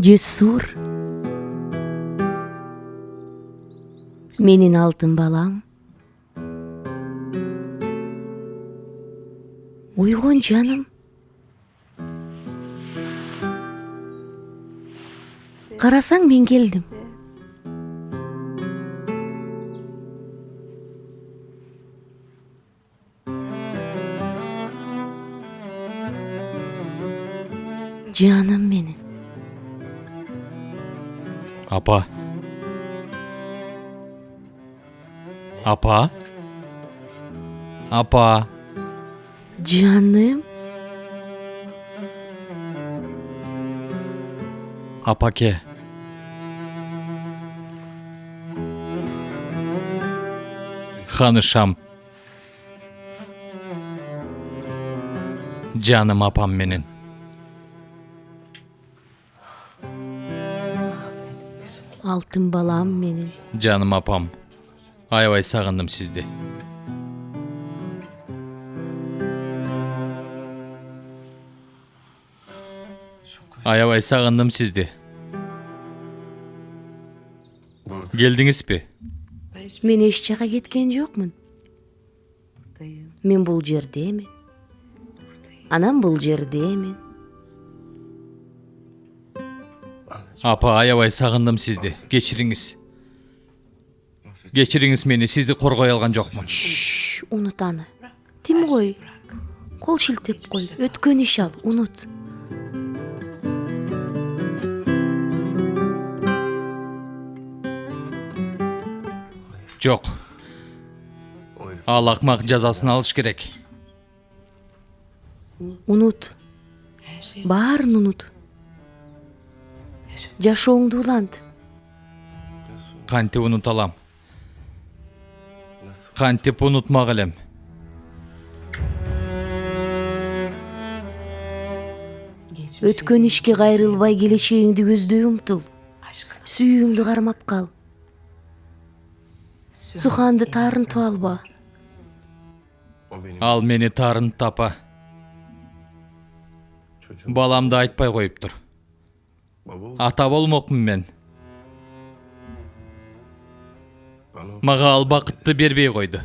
Cesur. Menin altın balam. Uygun canım. Karasan ben geldim. Canım benim. Apa. Apa. Apa. Canım. Apa ke. Hanışam. Canım apam benim. Altın balam benim. Canım apam. Ayvay sağındım sizdi. Ayvay sağındım sizdi. Geldiniz mi? Men eş jağa ketken jokmun. Men bul жердемин. Anam bul жердемин. Apa ayvay sağındım sizdi. Geçiriniz. Geçiriniz meni, sizdi korgoy algan jokmun. Şşş, unut аны. Тим ғой. Кол шилтеп кой. Өткөн иш ал, унут. Жоқ. Ал акмак жазасын алыш керек. Унут. Баарын унут. Жашооңду улант. Кантип унуталам. Кантип унутмак элем. Өткөн ишке кайрылбай келечегиңди көздөй умтул. Сүйүүңдү кармап кал. Суханды таарынтып алба. Ал мени тарынт апа. Баламды айтпай коюптур. Ата болмокмун мен. Мага ал бакытты бербей койду.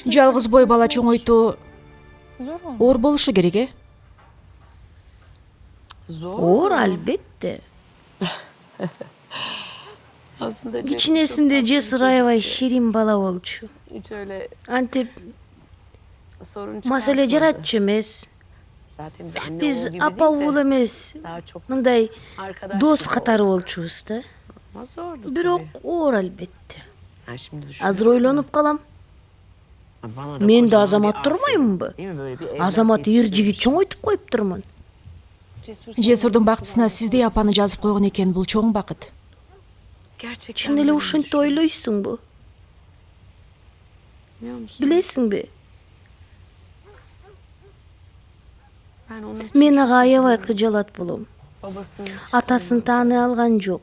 Жалгыз бой бала чоңойтуу оор болушу керек, э? Оор албетте. Aslında Кичинесинде Жесур аябай ширин бала болчу. hiç öyle Антип sorun маселе çıkartmadı. жаратчу эмес. Zaten biz anne Биз oğul gibi апа değil de уул эмес. daha çok Мындай arkadaş дос gibi катары oldu. болчубуз да. Ama zordu Бирок tabii. оор албетте. Ben şimdi Азыр ойлонуп калам. Bana da Мен да kocaman Азамат bir турмаймынбы? aferin, değil mi? Böyle bir evlat Азамат эр yetiştirmiş. жигит чоңойтуп коюптурмун. Жесурдун бактысына сиздей апаны жазып койгон экен, бул чоң бакыт. Gerçekten Чын эле böyle ушинтип düşünüyorum, ойлойсуңбу? biliyor musun? Билесиңби? Ben onun için Мен çok ага аябай üzülüyorum. кыжалат болом. Babasını Атасын тааны алган жок.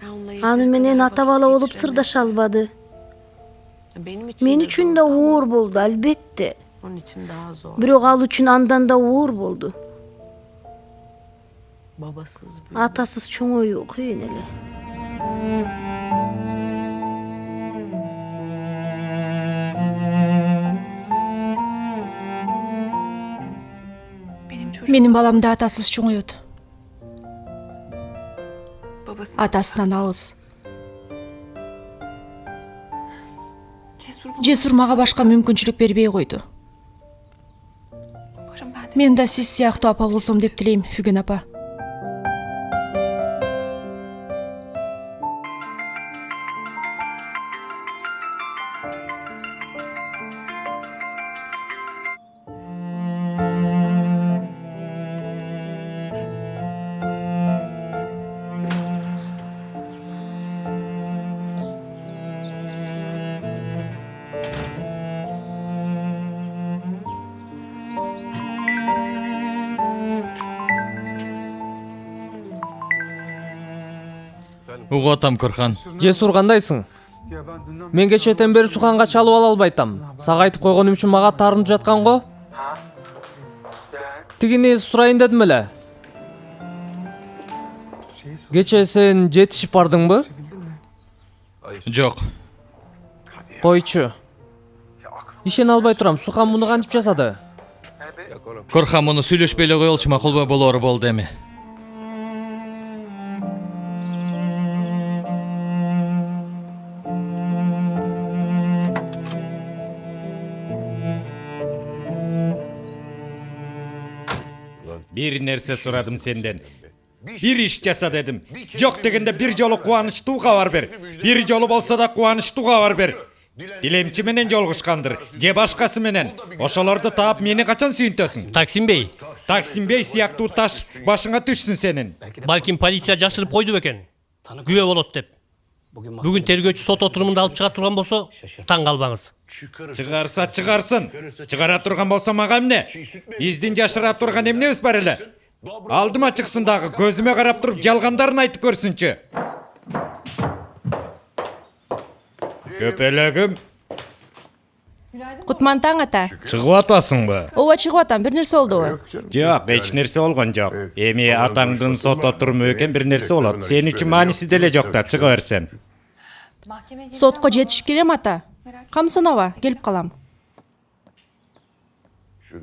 Ya onunla yeteri Аны менен kadar ата бала vakit болуп geçiremedi. сырдаша албады. Benim için Мен de үчүн zordu да ama оор болду, албетте. Onun için daha zor. Бирок ал үчүн андан да оор болду. Babasız büyüdü. Атасыз чоңоюу кыйын эле. Менин балам да атасыз чоңойот. Babası Атасынан алыс. cesur. Жесур мага башка мүмкүнчүлүк бербей койду. Umarım ben de Мен да сиз сыяктуу апа болсом деп тилейм, Фүгөн апа. Угатам Корхан. Жесур кандайсың? Мен кечетен бери суханга чалып ала албайтам. Сага айтып койгонум үчүн мага таарынып жаткан го? Тигини сурайын дедим эле. Кече сен жетишип бардыңбы? Жок. Койчу. Ишене албай турам, Сухан муну кантип жасады? Корхан муну сүйлөшпөй эле коелучу макул болоор болду эми. Bir nerse soradım senden. Bir iş jasa dedim. Yok degende bir jolu kuvanyçtуу кабар бер. Bir jolu bolsa da kuvanyçtуу кабар бер. Dilemçi menen jolguşkandır. Je başkası menen. Oşolordu taap meni kaçan sүйүнтөсүң? Taksim Bey, Taksim Bey siyактуу taş başına düşsün senin. balkim politsiya жашырып койду бекен. Күбө болот деп. Бүгүн тергөөчү сот отурумунда алып чыга турган болсо, таң калбаңыз. Çıgarsa çıgarsın. Çıgara turgan bolsa maga emne? Bizdin jaşıra turgan emnebиз бар эле? Aldıma çıksın dagы, gözüme karap turup жалгандарын айтып көрсүнчү. Köpelegim, Кутман таң ата. çıgып atasыңбы? Ооба чыгып атам, бир нерсе болдубу? Жок, эч нерсе болгон жок. Эми атаңдын сот отуруму экен бир нерсе болот. Сен үчүн мааниси деле жок да, чыга берсен. Сотко жетишип келем ата. Камсынаба, келип калам.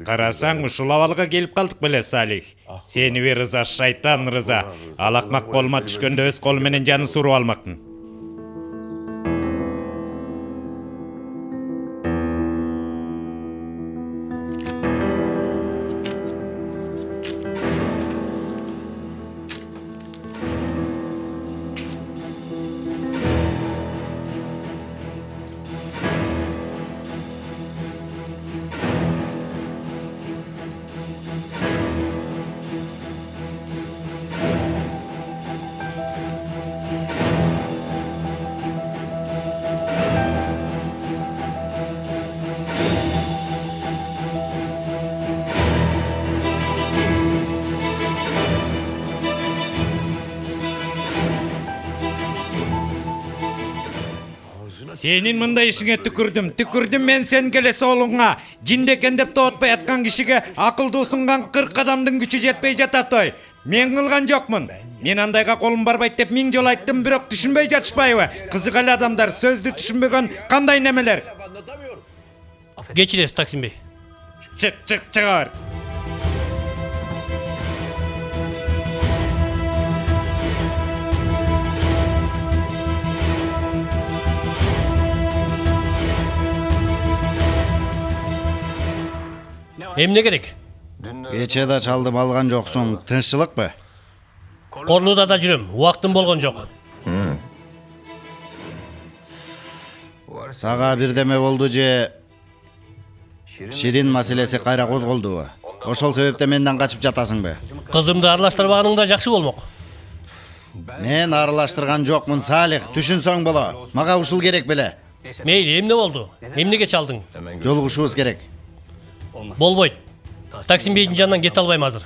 Карасаң, ушул абалга келип калдык беле, Салих. Сени бир рыза, шайтан рыза. Алакмак колума түшкөндө өз колу менен жанын суруп алмактын. Senin mınday işine tükürdüm men sen kelesi oğluna. Cindeken dep toğutpay atkan kişiге akıldı sungan 40 adamdın gücü jetpey жатatoy. Men kılgan jokmun. Men andayga kolum barbayt dep ming jol ayttım, birok düşünbey жатышпайбы. Kızık ele adamlar sözdü düşünbegen kanday nemeler. Geçiriz Taksim Bey. Çıkar. Emne gerek? Кече да чалдым алган жоксуң, тынччылыкпы? Корнуда да жүрөм, убактым болгон жок. Сага бирдеме болду же Ширин маселеси кайра козголдубу? Ошол себептен менден качып жатасыңбы? Кызымды аралаштырбаганың да жакшы болмок. Мен аралаштырган жокмун, Салих, түшүнсөң боло. Мага ушул керек беле. Мейли, эмне болду? Эмнеге чалдың? Жолугушубуз керек. Болбойт. Таксим Бейдин жанынан кете албайм азыр.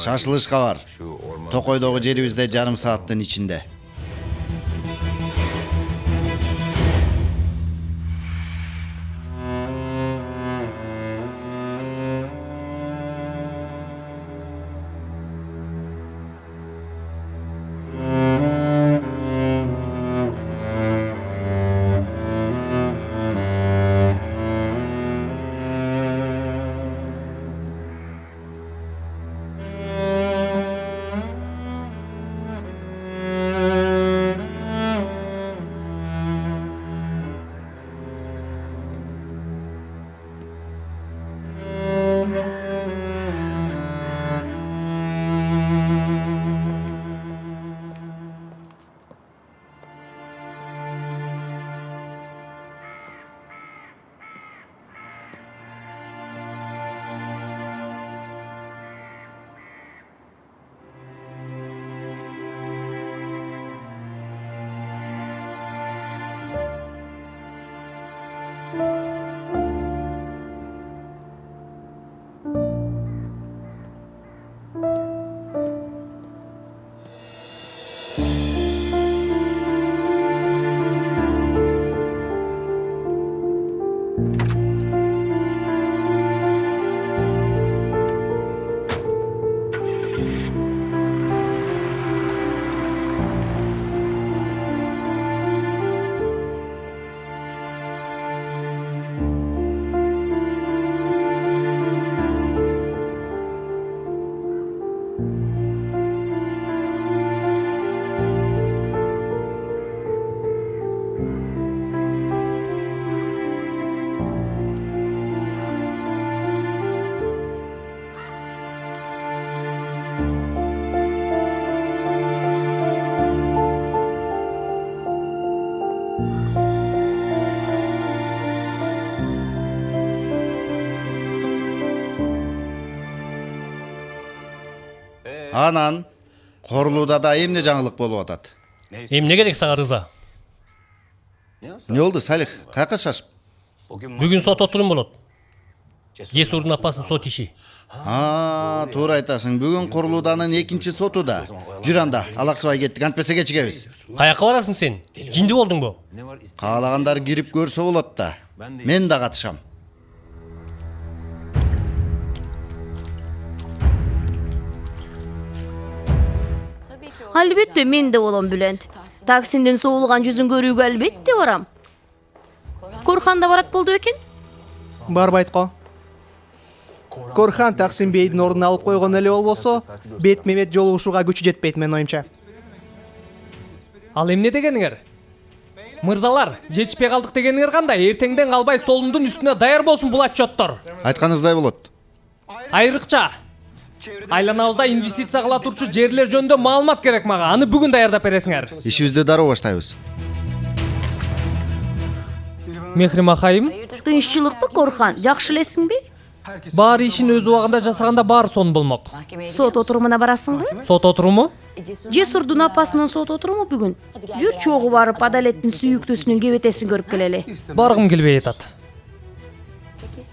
Шашылышка бар. Токойдогу жерибизде жарым сааттын ичинде. Анан Корулууда да эмне жаңылык болуп атат? Эмне керек сага Рыза? Не болду, Салих? Каяка шашып? Бүгүн сот отурум болот. Жесурдун апасынын сот иши. Туура айтасың. Бүгүн Корулууданын экинчи соту да. Жүр анда, алаксыбай кеттик, антпесе кечигебиз. Каяка барасың сен? Жинди болдуңбу? Каалагандар кирип көрсө болот да. Мен да катышам. Албетте мен де болом Бülent. Таксинден соолган жүзүн көрүүгө албетте барам. Корхан да барат болду экен. Барбайт го. Корхан Таксим бейдин ордун алып койгон эле болбосо, бетме бет жолугушууга күчү жетпейт менин оюмча. Ал эмне дегениңер? Мырзалар, жетишпей калдык дегениңер кандай? Эртеңден калбай столумдун үстүнө даяр болсун бул отчеттор. Айтканыңыздай болот. Айрыкча айланабызда инвестиция кыла турчу жерлер жөнүндө маалымат керек мага. Аны бүгүн даярдап бересиңер. Ишибизди дароо баштайбыз. Мехрим акайым, Тынччылыкпы Корхан? Жакшы элесиңби? баары ишин өз убагында жасаганда баары сонун болмок. Сот отурумуна барасыңбы? Сот отуруму? Жесурдун апасынын сот отуруму бүгүн. Жүр чогуу барып Адалеттин сүйүктүүсүнүн кебетесин көрүп келели. Баргым келбей атат.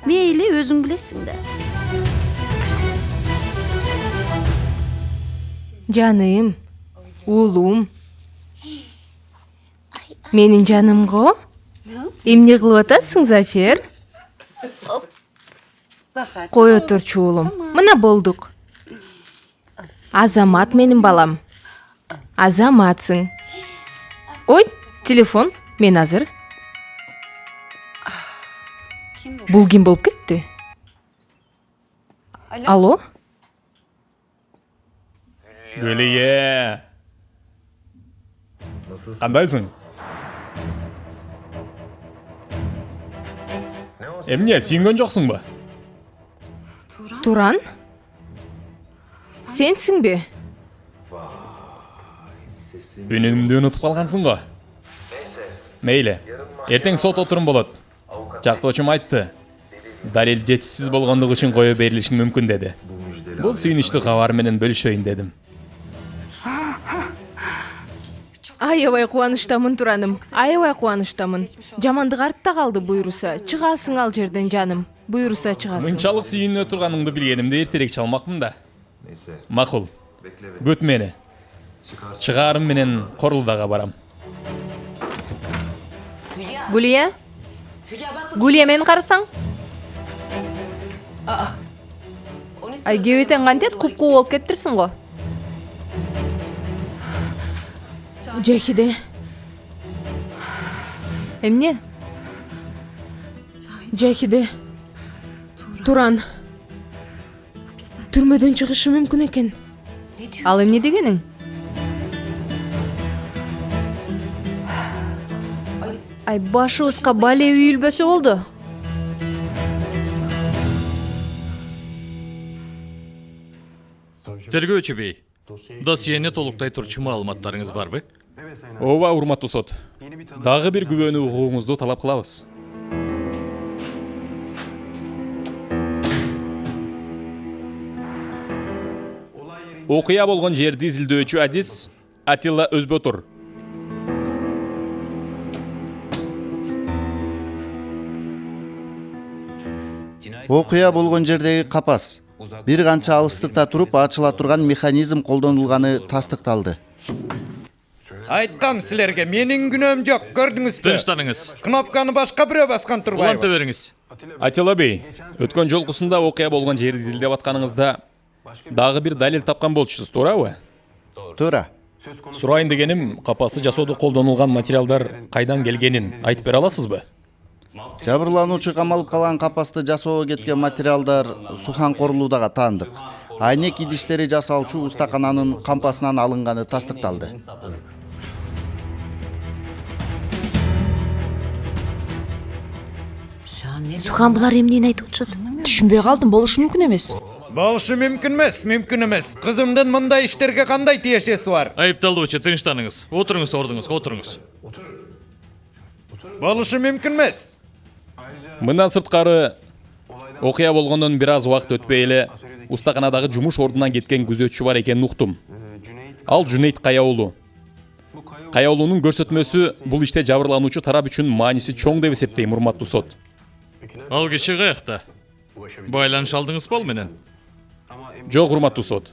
Мейли, өзүң билесиң да. Жаным, уулум. Менин жанымго? Эмне кылып атасың, Зафер? Кой отурчу уулум. Мына болдук. Азамат менин балам. Азаматсың. Ой, телефон. Мен азыр. Бул ким болуп кетти? Алло? Гүлие. Кандайсың? Эмне, сүйүнгөн жоксуңбу? Туран? Сенсиңби? Үнүмдү унутуп калгансың го. Мейли, эртең сот отурум болот. Жактоочум айтты. Далил жетишсиз болгондугу үчүн кое берилишиң мүмкүн деди. Бул сүйүнүчтүү кабар менен бөлүшөйүн дедим. Аябай кубанычтамын, Тураным. Аябай кубанычтамын. Жамандык артта калды буйруса. Чыгасың ал жерден, жаным. Буйруса чыгасың. Мынчалык сүйүнүп турганыңды билгенимде эртерээк чалмакмын да. Макул. Күт мени. Чыгарым менен Корулдага барам. Гулия? Гулия мени карасаң? Ай, кебетең кантет куп-куу болуп кеттирсиң го. Жахиде. Эмне? Жахиде. Туран. Түрмөдөн чыгышы мүмкүн экен. Ал эмне дегениң? Ай, башыбызга бале үйүлбөсө болду. Тергөөчү бей, досьени толуктай турчу маалыматтарыңыз барбы? Ооба, урматтуу сот. Дагы бир күбөнү угууңузду талап кылабыз. Окуя болгон жерди изилдөөчү адис Атилла Өзбөтур. Окуя болгон жердеги капас бир канча алыстыкта туруп ачыла турган механизм колдонулганы тастыкталды. Айткам силерге, менин күнөөм жок, көрдүңүзбү? Тынчтаныңыз. Кнопканы башка бирөө баскан турбайбы? Уланта бериңиз. Атилла бей, өткөн жолкусунда окуя болгон жерди изилдеп атканыңызда дагы бир далил тапкан болчусуз, туурабы? Туура. Сурайын дегеним, капасты жасоодо колдонулган материалдар кайдан келгенин айтып бере аласызбы? Жабырлануучу камалып калган капасты жасоого кеткен материалдар Сухан Корулуудага таандык. Айнек идиштери жасалчу устакананын кампасынан алынганы тастыкталды. Сухан булар эмнени айтып атышат? Түшүнбөй калдым, болушу мүмкүн эмес. Болушу мүмкүн эмес. Кызымдын мындай иштерге кандай тиешеси бар? Айыпталуучу, тынчтаныңыз. Отуруңуз ордуңузга, отуруңуз. Болушу мүмкүн эмес. Мындан сырткары окуя болгондон бир аз убакыт өтпөй эле устаканадагы жумуш ордунан кеткен күзөтчү бар экенин уктум. Ал Жунейт Каяулу. Каяулунун көрсөтмөсү бул иште жабырлануучу тарап үчүн мааниси чоң деп эсептейм, урматтуу сот. Ал киши каякта? Байланыш алдыңыз бол менен? Жок, урматтуу сот.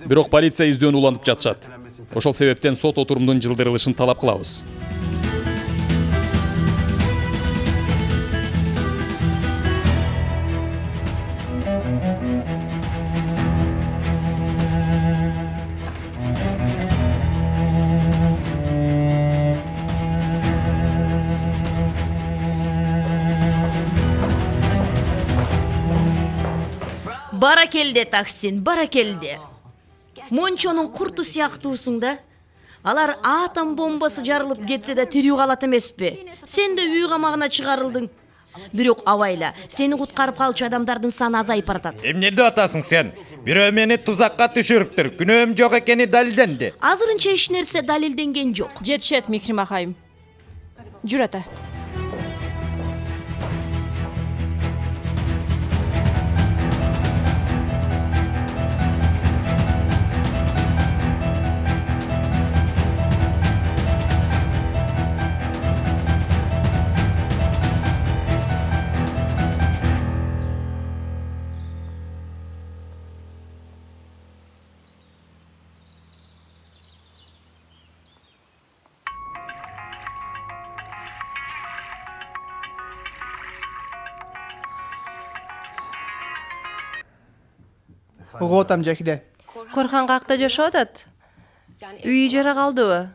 Бирок полиция издөөнү улантып жатышат. Ошол себептен сот отурумдун жылдырылышын талап кылабыз. Баракелде, Таксин, баракелде. Мончонун курту сыяктуусуң да. Алар атом бомбасы жарылып кетсе да тирүү калат эмеспи? Сен да үй камагына чыгарылдың. Бирок абайла, сени куткарып калчу адамдардын саны азайып баратат. Эмнеди атасың сен? Бирөө мени тузакка түшүрүптүр. Күнөөм жок экени далилденди. Азырынча эч нерсе далилденген жок. Жетишет, Михрим акайым. Жүр ата. Угуп атам, Жахиде. Корхан каякта жашап атат? Үй ижара калдыбы?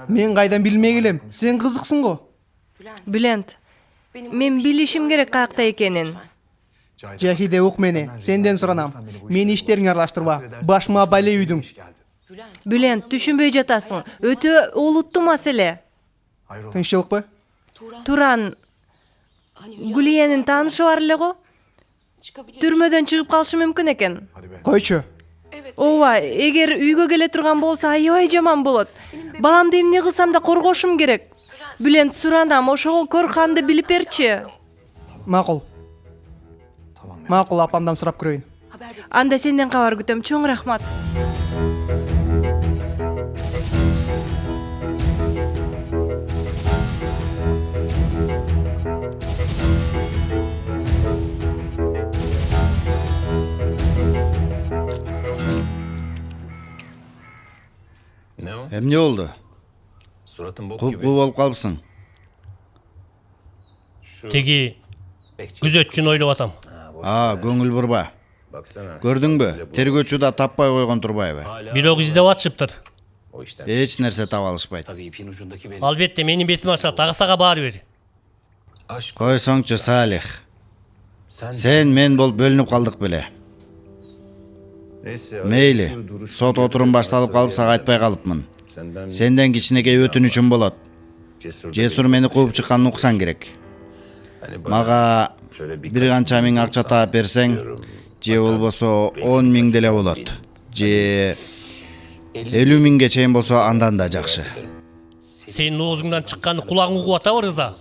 Мен кайдан билмей келем? Сен кызыксың го. Бülent. Мен билишим керек каякта экенин. Жахиде, ук мени. Сенден суранам. Мени иштериңе аралаштырба. Башыма бале үйдүң. Bülent, түшүнбөй жатасың. Өтө олуттуу маселе. Тынччылыкпы? Туран Гулиянын таанышы бар эле го? Түрмөдөн чыгып калышы мүмкүн экен. Койчу. Ооба, эгер үйгө келе турган болсо аябай жаман болот. Баламды эмне кылсам да коргошум керек. Bülent, суранам, ошого Корханды билип берчи. Макул. Макул, апамдан сурап көрөйүн. Анда сенден кабар күтөм. Чоң рахмат. Эмне болду? Куп-куп болуп калыпсың. Теги күзөтчүнү ойлоп атам. Көңүл бурба. Көрдүңбү? Тергөөчү да таппай койгон турбайбы? Бирок издеп атышыптыр. Эч нерсе таба алышпайт. Албетте менин бетим ачылат, агасага баары бер. Койсоңчу, Салих. Сен мен болуп бөлүнүп калдык беле. Мейли, сот отурум башталып калып сага айтпай калыпмын. Сенден кичинекей өтүнүчүм болот. Жесур мени кууп чыкканын уксаң керек. Мага бир канча миң акча таап берсең, же болбосо 10 миң деле болот. Же 50 миңге чейин болсо андан да жакшы. Сенин оозуңдан чыкканды кулагың угуп атабы, Рыза?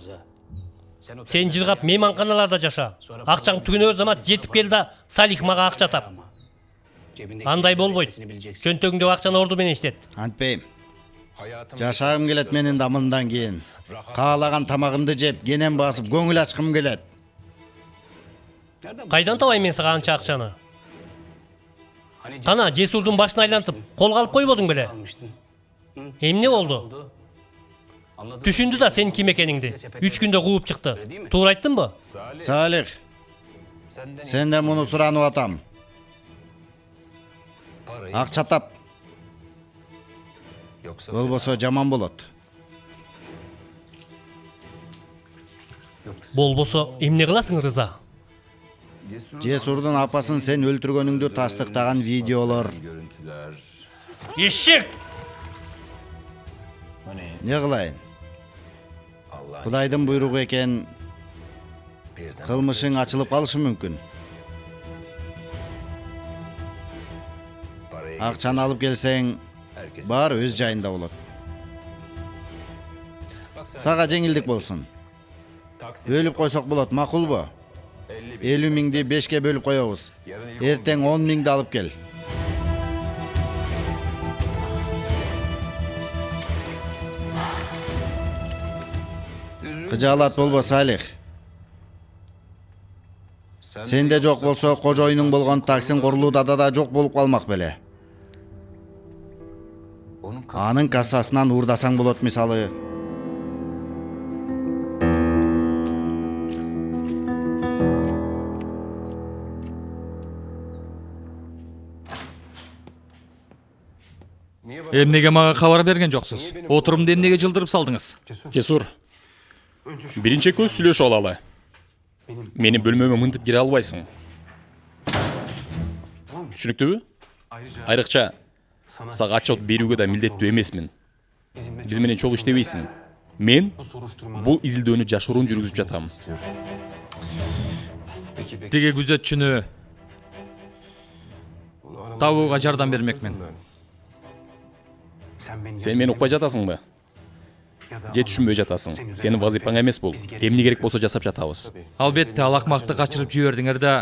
Сен жыргап мейманканаларда жаша. Акчаң түгөнөр замат жетип кел да Салих мага акча тап. Андай болбойт. Чөнтөгүңдөгү акчаны орду менен иштет. Антпейм. Жашагым келет менин дамылдан кийин. Каалаган тамагымды жеп, кенен басып, көңүл ачкым келет. Кайдан табайм мен сага анча акчаны? Кана, Жесурдун башын айлантып, колго алып койбодуң беле? Эмне болду? Түшүндү да сен ким экениңди. 3 күндө кууп чыкты. Туура айттымбы? Салих, сенден муну суранып атам. Акча тап. Болбосо жаман болот. Болбосо эмне кыласың, Рыза? Жесурдун апасын сен өлтүргөнүңдү тастыктаган видеолор. Эшек! Не кылайын? Кудайдын буйругу экен. Кылмышың ачылып калышы мүмкүн. Акчаны алып келсең, бар өз жайында болот. Сага жеңилдик болсун. Бөлүп койсок болот, макулбу? 50 миңди 5ке бөлүп коебуз. Эртең 10 миңди алып кел. Кыжаалат болбо, Салих. Сенде жок болсо, кожоюнуң болгон таксин Корлуудада да жок болуп калмак беле. Анын кассасынан уурдасаң болот, мисалы. Эмнеге мага кабар берген жоксуз? Отурумду эмнеге жылдырып салдыңыз? Жесур, биринчи көз сүйлөшүп алалы. Менин бөлмөмө мынтип кире албайсың. Түшүнүктүүбү? Айрыкча сага отчет берүүгө да милдеттүү эмесмин. Биз менен чогуу иштебейсиң. Мен бул изилдөөнү жашыруун жүргүзүп жатам. Тиги күзөтчүнү табууга жардам бермекмин. Сен мени укпай жатасыңбы? Же түшүнбөй жатасың? Сенин вазипаң эмес бул. Эмне керек болсо жасап жатабыз. Албетте, ал акмакты качырып жибердиңер да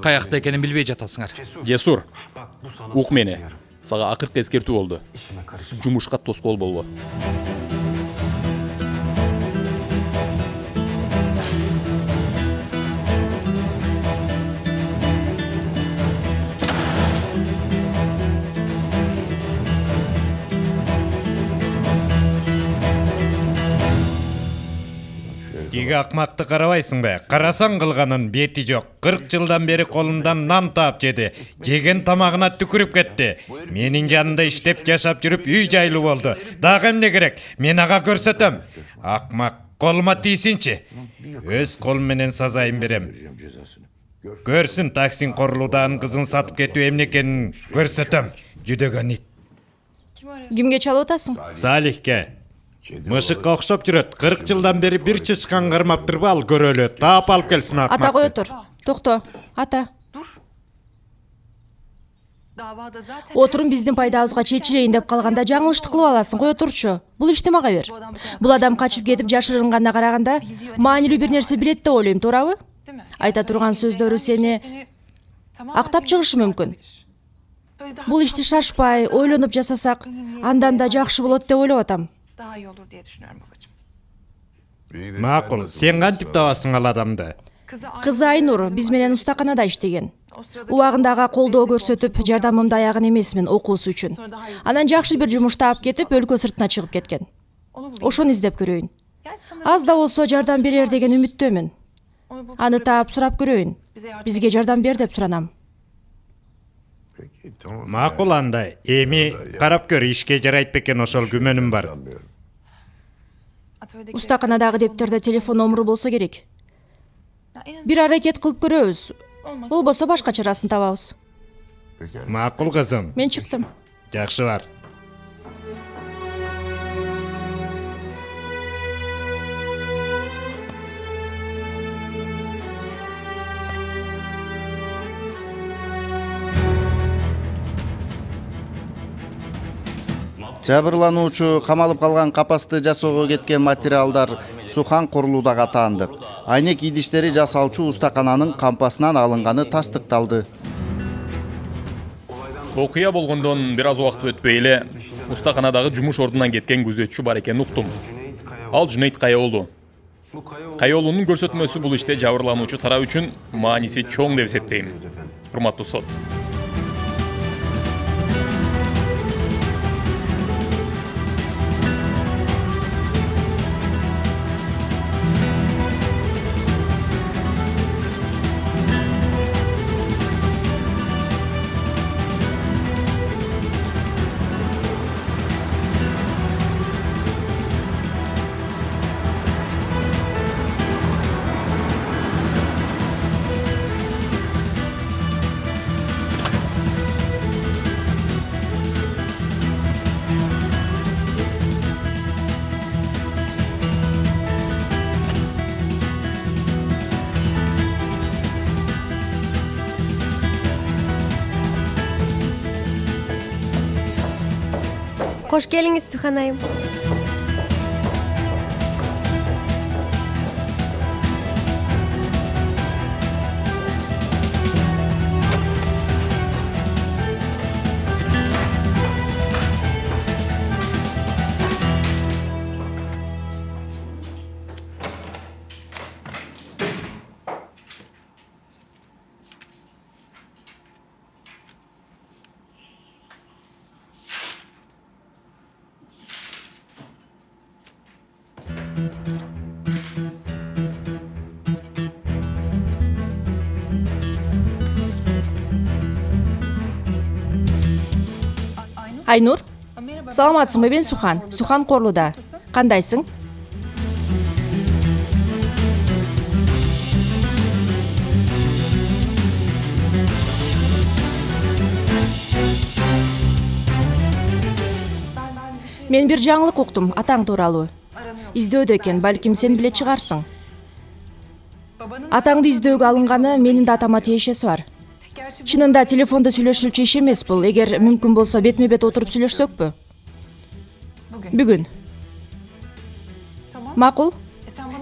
каякта экенин билбей жатасыңар. Жесур, ук мени. Сага акыркы эскертүү болду. Жумушка тоскоол болбо. Тиги акмакты карабайсың бе? Карасаң кылганын бети жок. 40 жылдан бери колундан нан таап жеди. Жеген тамагына түкүрүп кетти. Менин жанымда иштеп жашап жүрүп үй жайлуу болду. Дагы эмне керек? Мен ага көрсөтөм. Акмак, колума тийсинчи. Өз колум менен сазайын берем. Көрсүн таксин Корлуудан кызын сатып кетүү эмне экенин көрсөтөм. Жүдөгөн ит. Кимге чалып атасың? Салихке. Мышыкка окшоп жүрөт. 40 жылдан бери бир чычкан кармаптырбы, ал көрөлү. Таап алып келсин акмакты. Ата кой отур. Токто. Ата. Отурум биздин пайдабызга чечилейин деп калганда жаңылыштык кылып аласың. Кой отурчу. Бул ишти мага бер. Бул адам качып кетип жашырынганына караганда маанилүү бир нерсе билет деп ойлойм, туурабы? Айта турган сөздөрү сени актап чыгышы мүмкүн. Бул ишти шашпай, ойлонуп жасасак, андан да жакшы болот деп ойлоп атам. Daha iyi olur diye düşünüyorum babacığım. Макул, сен кантип табасың ал адамды? Кызы Айнур биз менен устаканада иштеген. Убагында ага колдоо көрсөтүп, жардамымды аягын эмесмин окуусу үчүн. Анан жакшы бир жумуш таап кетип, өлкө сыртына чыгып кеткен. Ошону издеп көрөйүн. Аз да болсо жардам берер деген үмүттөмүн. Аны таап сурап көрөйүн. Бизге жардам бер деп суранам. Макул анда, эми карап көр, ишке жарайт бекен, ошол күмөнүм бар. Устаканадагы дептерде телефон номуру болсо керек. Бир аракет кылып көрөбүз. Болбосо башка чарасын табабыз. Макул кызым. Мен чыктым. Жакшы бар. Жабырлануучу камалып калган капасты жасоого кеткен материалдар Сухан Корлуудага таандык. Айнек идиштери жасалчу устакананын кампасынан алынганы тастыкталды. Окуя болгондон бир аз убакыт өтпөй эле устаканадагы жумуш ордунан кеткен күзөтчү бар экенин уктум. Ал Жунейт Каяоğlu. Каяоğlu'нун көрсөтмөсү бул иште жабырлануучу тарап үчүн мааниси чоң деп эсептейм. Урматтуу сот. Hoş geldiniz Sühan Ayım. Айнур, саламатсыңбы? Мен Сухан. Сухан Корлуда. Кандайсың? Мен бир жаңылык уктум атаң тууралуу. Издөөдө экен, балким сен билет чыгарсың. Атаңды издөөгө алынганы менин да атама тиешеси бар. Чынында телефондо сүйлөшүлчү иш эмес бул. Эгер мүмкүн болсо бетме бет отуруп сүйлөшсөкпү? Бүгүн. Макул.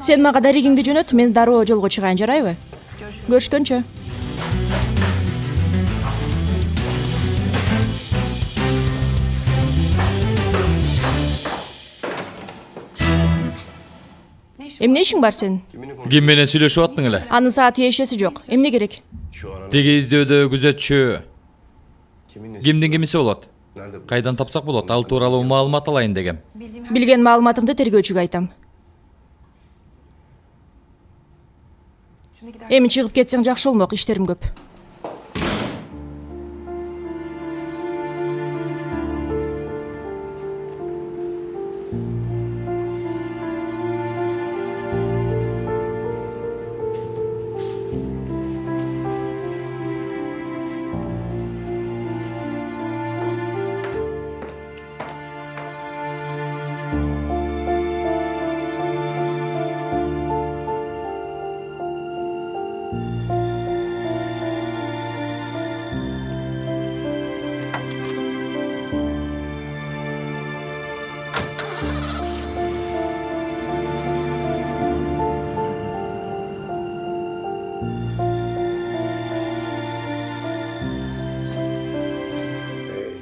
Сен мага дарегиңди жөнөт, мен дароо жолго чыгайын, жарайбы? Көрүшкөнчө. Эмне ишиң бар сен? Ким менен сүйлөшүп аттың эле? Анын сага тиешеси жок. Эмне керек? Тиги издөөдө күзөтчү кимдин кимиси болот? Кайдан тапсак болот? Ал тууралуу маалымат алайын дегем. Билген маалыматымды тергөөчүгө айтам. Эми чыгып кетсең жакшы болмок, иштерим көп.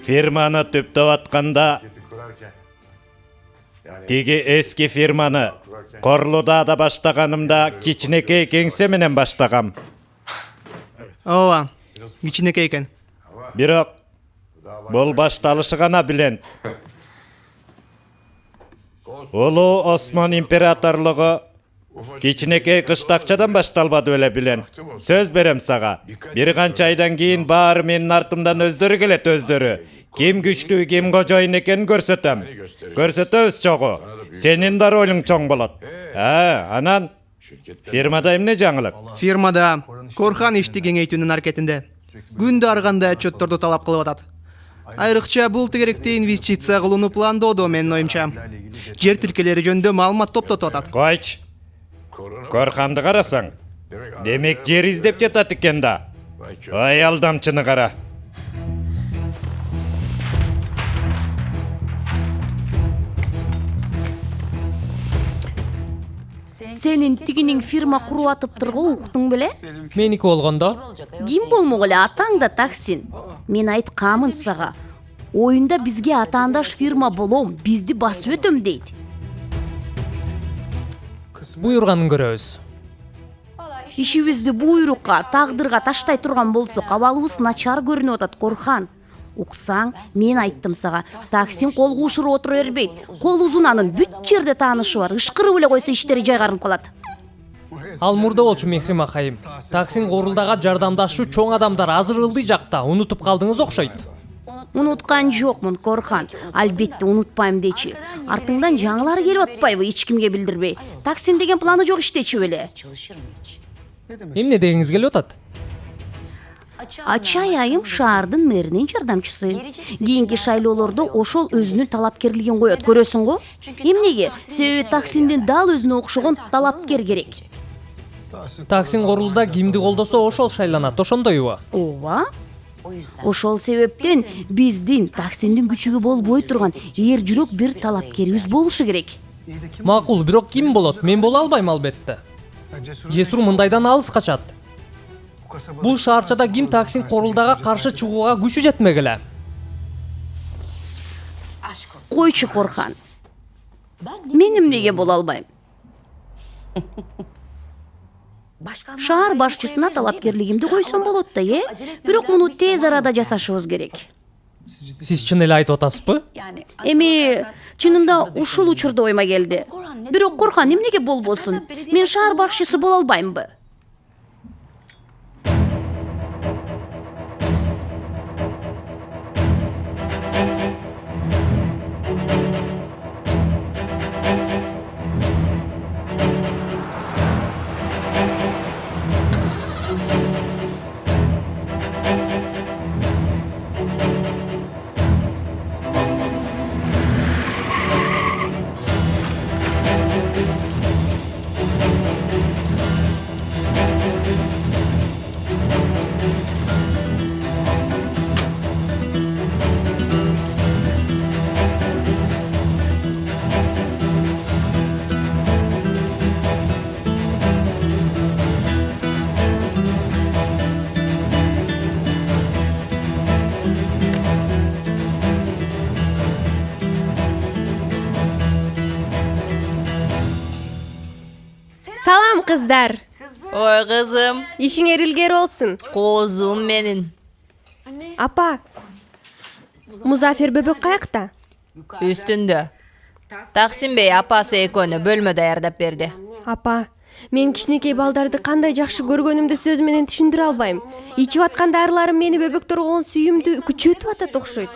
Фирманы түптеп атканда тиги эски фирманы Корлуда да баштаганымда кичинекей кеңсе менен баштагам. Ооба, кичинекей экен. Бирок бул башталышы гана билен. Улуу Осман императорлугу кичинекей кыштакчадан башталбады беле билен. Сөз берем сага. Бир канча айдан кийин баары менин артымдан өздөрү келет, өздөрү. Ким күчтүү, ким кожоюн экенин көрсөтөм. Көрсөтөбүз чогу. Сенин да ролуң чоң болот. Анан фирмада эмне жаңылык? Фирмада Корхан ишти кеңейтүүнүн аракетинде. Күндө арганда отчетторду талап кылып атат. Айрыкча бул тегеректе инвестиция кылууну пландоодо менин оюмча. Жер тилкелери жөнүндө маалымат топтотуп атат. Койч. Корханды карасаң, демек жер издеп жатат экен да. Ай алдамчыны кара. Сенин тигинин фирма куруп атыптырго уктуң беле? Меники болгондо? Ким болмок эле, атаң да Таксин. Мен айткамын сага. Оюнда бизге атаандаш фирма болом, бизди басып өтөм дейт. Буйруганын көрөбүз. Ишибизди буйрукка, тагдырга таштай турган болсок, абалыбыз начар көрүнүп атат, Корхан. Уксаң, мен айттым сага, Таксин кол кушуруп отура бербейт. Кол узун, анын бүт жерде таанышы бар. Ышкырып эле койсо иштери жайгарынып калат. Ал мурда болчу Мехрим акайым. Таксин Корлудага жардамдашуу чоң адамдар азыр ылдый жакта. Унутуп калдыңыз окшойт. Унуткан жокмун, Корхан. Албетте унутпайм дечи. Артыңдан жаңылары келип атпайбы, эч кимге билдирбей. Таксин деген планы жок иштечү беле. Эмне дегиңиз келип атат? Ачай айым шаардын мэринин жардамчысы. Кийинки шайлоолордо ошол өзүнүн талапкерлигин коет, көрөсүң го? Эмнеге? Себеби Таксиндин дал өзүнө окшогон талапкер керек. Таксин Корлуда кимди колдосо ошол шайланат, ошондойбу? Ооба. Ошол себептен биздин Таксиндин күчүгө болбой турган эр жүрөк бир талапкерибиз болушу керек. Макул, бирок ким болот? Мен боло албайм албетте. Жесур мындайдан алыс качат. Бул шаарчада ким Таксин Корлудага каршы чыгууга күчү жетмек эле? Койчу, Корхан. Мен эмнеге боло албайм? Шаар башчысына талапкерлигимди койсом болот да, Бирок муну тез арада жасашыбыз керек. Сиз чын эле айтып атасызбы? Эми чынында ушул учурда ойма келди. Бирок Корхан эмнеге болбосун? Мен шаар бакчысы боло албаймбы? Салам кыздар. Ой кызым, Ишиңер илгери болсун. козум менин. Апа. Музафир бөбөк каякта? Үстүндө. Таксим бей апасы экөөнү бөлмө даярдап берди. Апа, мен кичинекей балдарды кандай жакшы көргөнүмдү сөз менен түшүндүрө албайм. Ичип аткан дарыларым мени бөбөктөр болгон сүйүүмдү күчөтүп атат окшойт.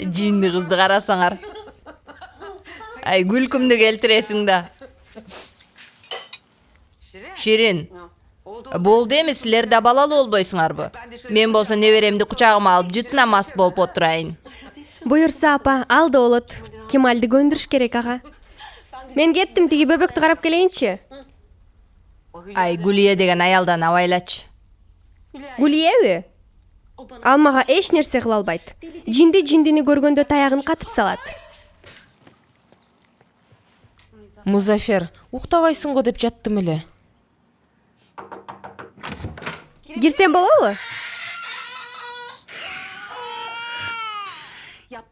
Жинди кызды карасаңар. Ай күлкүмдү келтиресиң да. Ширин, болду эми силер да балалуу болбойсуңарбы? Мен болсо неберемди кучагыма алып жытына мас болуп отурайын. Буюрса апа, ал да болот. Кемалды көндүрүш керек ага. Мен кеттим, тиги бөбөктү карап келейинчи. Ай Гулия деген аялдан абайлачы. Гулиеби? Ал мага эч нерсе кыла албайт. Жиндини көргөндө таягын катып салат. Музафер, уктабайсың го деп жаттым эле. Кирсем болобу?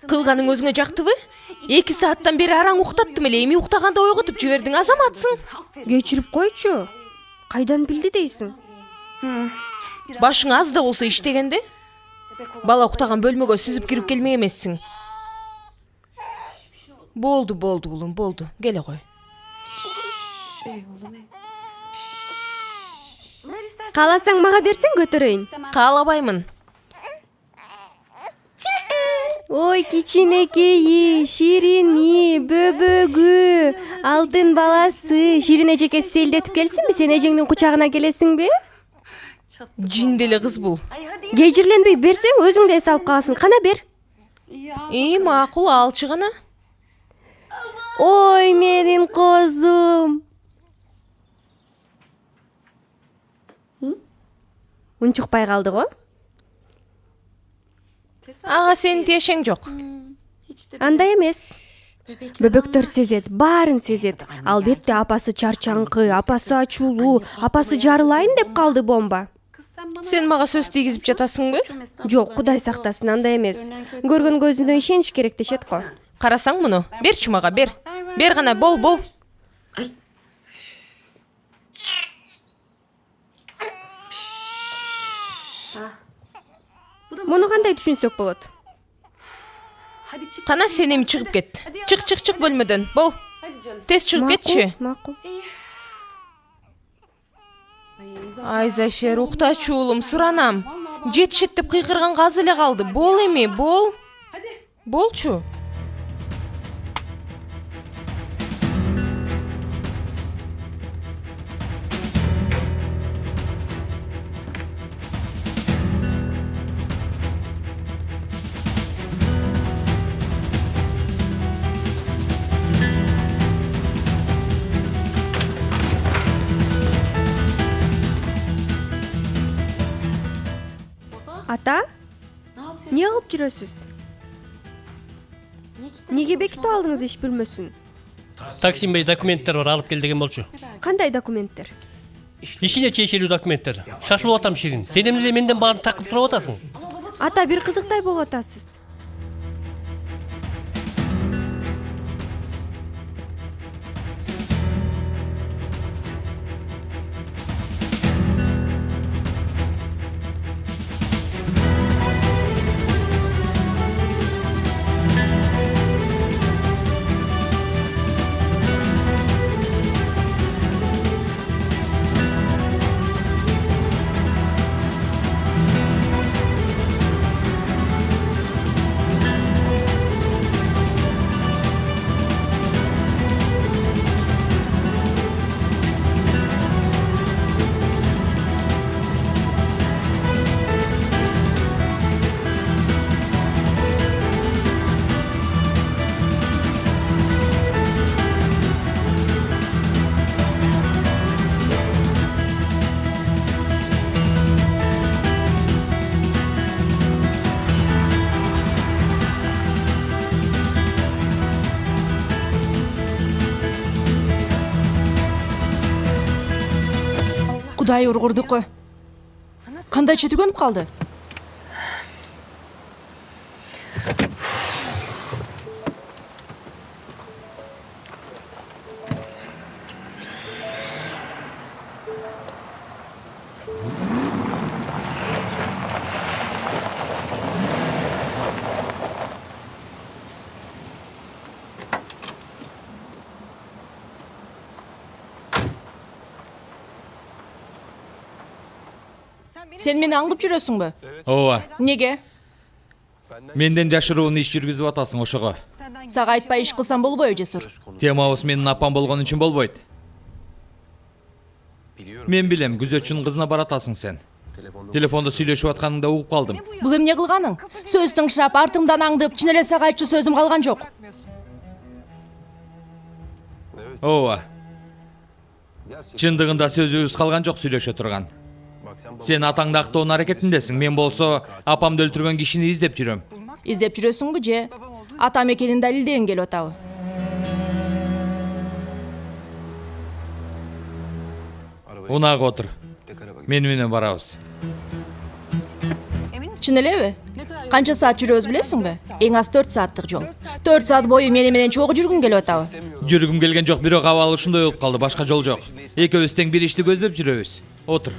Кылганың өзүңө жактыбы? 2 сааттан бери араң уктаттым эле, эми уктаганда ойготуп жибердиң, азаматсың. Кечирип койчу. Кайдан билди дейсиң? Башың аз да болсо иштегенде? Бала уктаган бөлмөгө сүзүп кирип келмек эмессиң. Болду улум, болду. Келе кой. Кааласаң мага берсең көтөрөйүн. Каалабаймын. Ой, кичинекейи, Ширини, бөбөгү, алтын баласы. Ширин эжеке селдетип келсинби? Сен эжеңдин кучагына келесиңби? Жинделе кыз бул. Кечирленбей берсең, өзүң да эс алып каласың. Кана бер. Макул, алчы гана. Ой, менин козум. Унчукпай калды го? Ага, сенин тиешең жок. Андай эмес. Бөбөктөр сезет, баарын сезет. Албетте апасы чарчаңкы, апасы ачуулуу, апасы жарылайын деп калды бомба. Сен мага сөз тийгизип жатасыңбы? Жок, Кудай сактасын, андай эмес. Көргөн көзүнө ишениш керек дешет го. Карасаң муну, берчи мага, бер. Бер гана, бол. Муну кандай түшүнсөк болот? Кана сен эми чыгып кет. Чык бөлмөдөн. Бол. Тез чыгып кетчи. Макул. Ай, Зафер, уктачы уулум, суранам. Жетишет деп кыйкырганга аз эле калды. Бол эми, бол. Болчу. Ата? Не кылып жүрөсүз? Неге бекитип алдыңыз иш бөлмөсүн? Таксим бей документтер бар, алып кел деген болчу. Кандай документтер? Ишине чечилүү документтер. Шашылып атам Ширин. Сен эмне менден баарын такып сурап атасың? Ата, бир кызыктай болуп атасыз. Кудай ургурдук. Кандайча түгөнүп калды? Сен мени аңдып жүрөсүңбү? Ооба. Неге? Менден жашыруун иш жүргүзүп атасың ошого. Сага айтпай иш кылсам болбойбу, Жесур? Темабыз менин апам болгон үчүн болбойт. Мен билем, күзөтчүнүн кызына баратасың сен. Телефондо сүйлөшүп атканыңда угуп калдым. Бул эмне кылганың? Сөз тыңшырап, артымдан аңдып, чын эле сага айтчу сөзүм калган жок. Ооба. Чындыгында сөзүбүз калган жок сүйлөшө турган. Сен атаңды актоонун аракетиндесиң, мен болсо апамды өлтүргөн кишини издеп жүрөм. Издеп жүрөсүңбү же? Атам экенин далилдегиң келип атабы? Унага отур. Мени менен барабыз. Чын элеби? Канча саат жүрөбүз билесиңби? Эң аз 4 сааттык жол. 4 саат бою мени менен чогуу жүргүң келип атабы? Жүргүм келген жок, бирок абалы ушундай болуп калды, башка жол жок. Экөөбүз тең бир ишти көздөп жүрөбүз. Отур.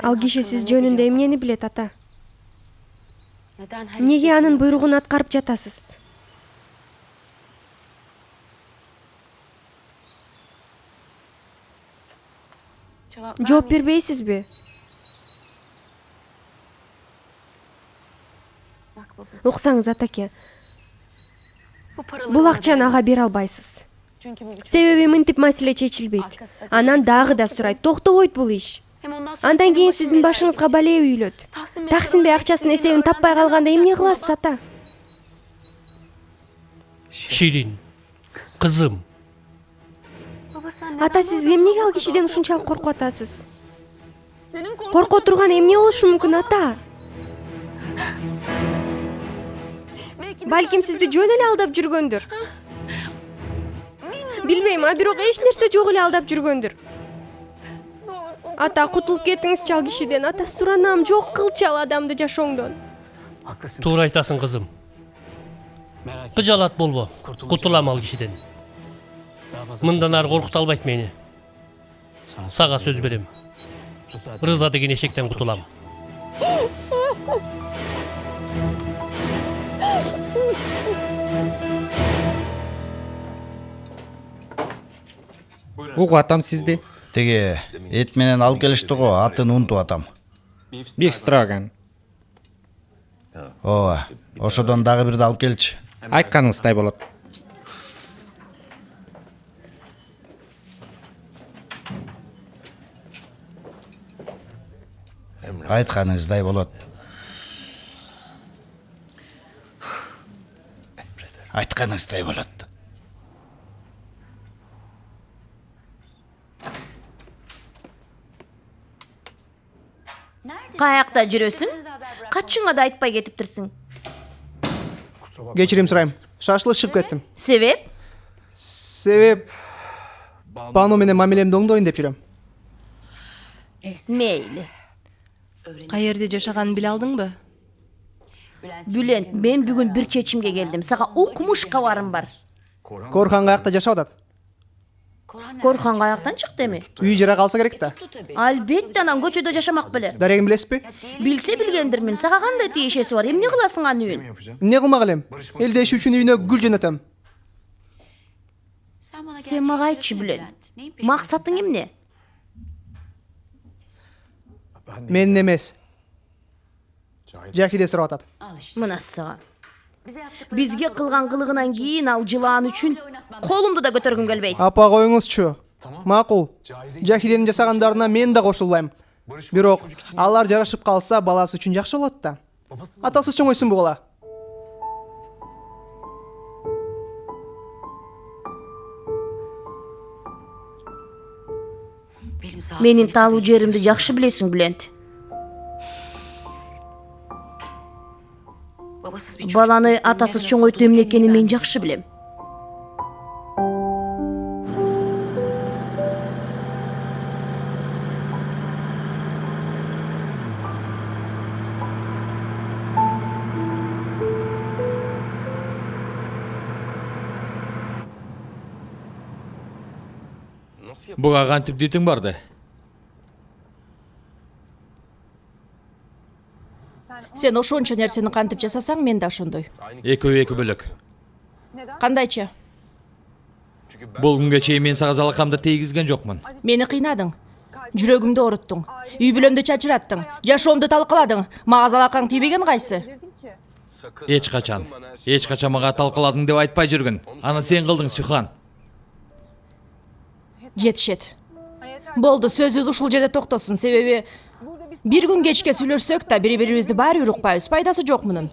Ал киши сиз жөнүндө эмнени билет, ата? Неге анын буйругун аткарып жатасыз? Жооп бербейсизби? Уксаңыз, атаке. Бул акчаны ага бере албайсыз. Себеби мынтип маселе чечилбейт. Анан дагы да сурайт, токтобойт бул иш. Андан кийин сиздин башыңызга бале үйүлөт. Таксинбей акчасын эсебин таппай калганда эмне кыласыз, ата? Ширин, кызым. Ата, сиз эмнеге ал кишиден ушунчалык коркуп атасыз? Коркуп турган эмне болушу мүмкүн, ата? Балким сизди жөн эле алдап жүргөндүр. Билбейм, бирок эч нерсе жок эле алдап жүргөндүр. Ата, кутулуп кетиңизчи ал кишиден. Ата, суранам, жок кылчы ал адамды жашооңдон. Туура айтасың, кызым. Кыжалат болбо, кутулам ал кишиден. Мындан ары коркута албайт мени. Сага сөз берем. Рыза деген эшектен кутулам. Угу атам сизди. Теге эт менен алып келишти го, атын унутуп атам. Биф строган. Ооба, ошодон дагы бирди алып келчи. Айтканыңыздай болот. Айтканыңыздай болот. Айтканыңыздай болот. Каякта жүрөсүң? Качыңа да айтпай кетиптирсиң. Кечирим сурайм. Шашылып чыгып кеттим. Себеп? Себеп Бану менен мамилемди оңдоюн деп жүрөм. Мейли. Каерде жашаганын биле алдыңбы? Бүлент, мен бүгүн бир чечимге келдим. Сага укмуш кабарым бар. Корхан каякта жашап атат. Корхан каяктан чыкты эми? Үй жара калса керек да. Албетте, анан көчөдө жашамак беле. Дарегин билесизби? Билсе билгендирмин. Сага кандай тиешеси бар? Эмне кыласың анын үйүн? Эмне кылмак элем? Элде иш үчүн үйүнө гүл жөнөтөм. Сен мага айтчы, Бүлент. Максатың эмне? Менин эмес. Жахиде сурап атат. Мына сага. Бизге кылган кылыгынан кийин ал жылаан үчүн колумду да көтөргүм келбейт. Апа коюңузчу. Макул. Жахиденин жасагандарына мен да кошулбайм. Бирок алар жарашып калса баласы үчүн жакшы болот да. Атасы чоңойсун бу бала. Менин таалуу жеримди жакшы билесиң, Бүлент. Баланы атасыз чоңойтуу эмне экенин мен жакшы билем. Буга кантип дейтиң барды? Сен ошончо нерсени кантип жасасаң, мен да ошондой. Экөө эки бөлөк. Кандайчы? Бул күнгө чейин мен сага залакамды тийгизген жокмун. Мени кыйнадың. Жүрөгүмдү ооруттуң. Үй бүлөмдү чачыраттың. Жашоомду талкаладың. Мага залакаң тийбеген кайсы? Эч качан мага талкаладың деп айтпай жүргүн. Аны сен кылдың, Сүйхан. Жетишет. Болду, сөзүбүз ушул жерде токтосун, себеби бир күн кечке сүйлөшсөк да бири-бирибизди баары урукпайбыз, пайдасы жок мунун.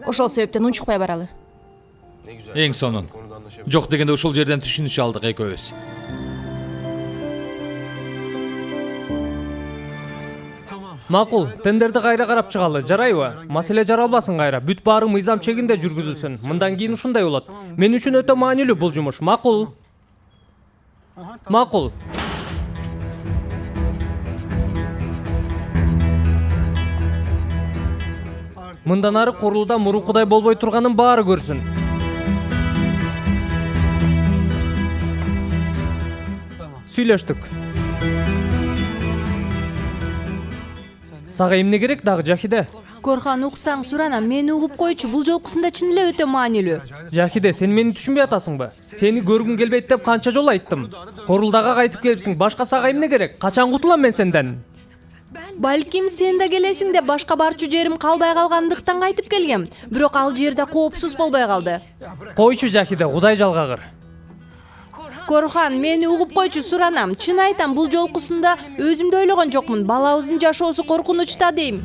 Ошол себептен унчукпай баралы. Эң сонун. Жок дегенде ушул жерден түшүнүш алдык экөөбүз. Макул, тендерди кайра карап чыгалы, жарайбы? Маселе жаралбасын кайра, бүт баары мыйзам чегинде жүргүзүлсүн. Мындан кийин ушундай болот. Мен үчүн өтө маанилүү бул жумуш. Макул. Макул. Мындан ары курулда мурукудай болбой турганын баары көрсүн. Сүйлөштүк. Сага эмне керек дагы, Жахиде? Корхан, уксаң суранам, мени угуп койчу. Бул жолкусунда чын эле өтө маанилүү. Жахиде, сен мени түшүнбөй атасыңбы? Сени көргүм келбейт деп канча жолу айттым. Корулдага кайтып келипсиң, башка сага эмне керек? Качан кутулам мен сенден? Балким сен да келесиң деп башка барчу жерим калбай калгандыктан кайтып келгем. Бирок ал жерде коопсуз болбой калды. Койчу Жахиде, Кудай жалгагыр. Корхан, мени угуп койчу суранам. Чын айтам, бул жолкусунда өзүм да ойлогон жокмун. Балабыздын жашоосу коркунучта дейм.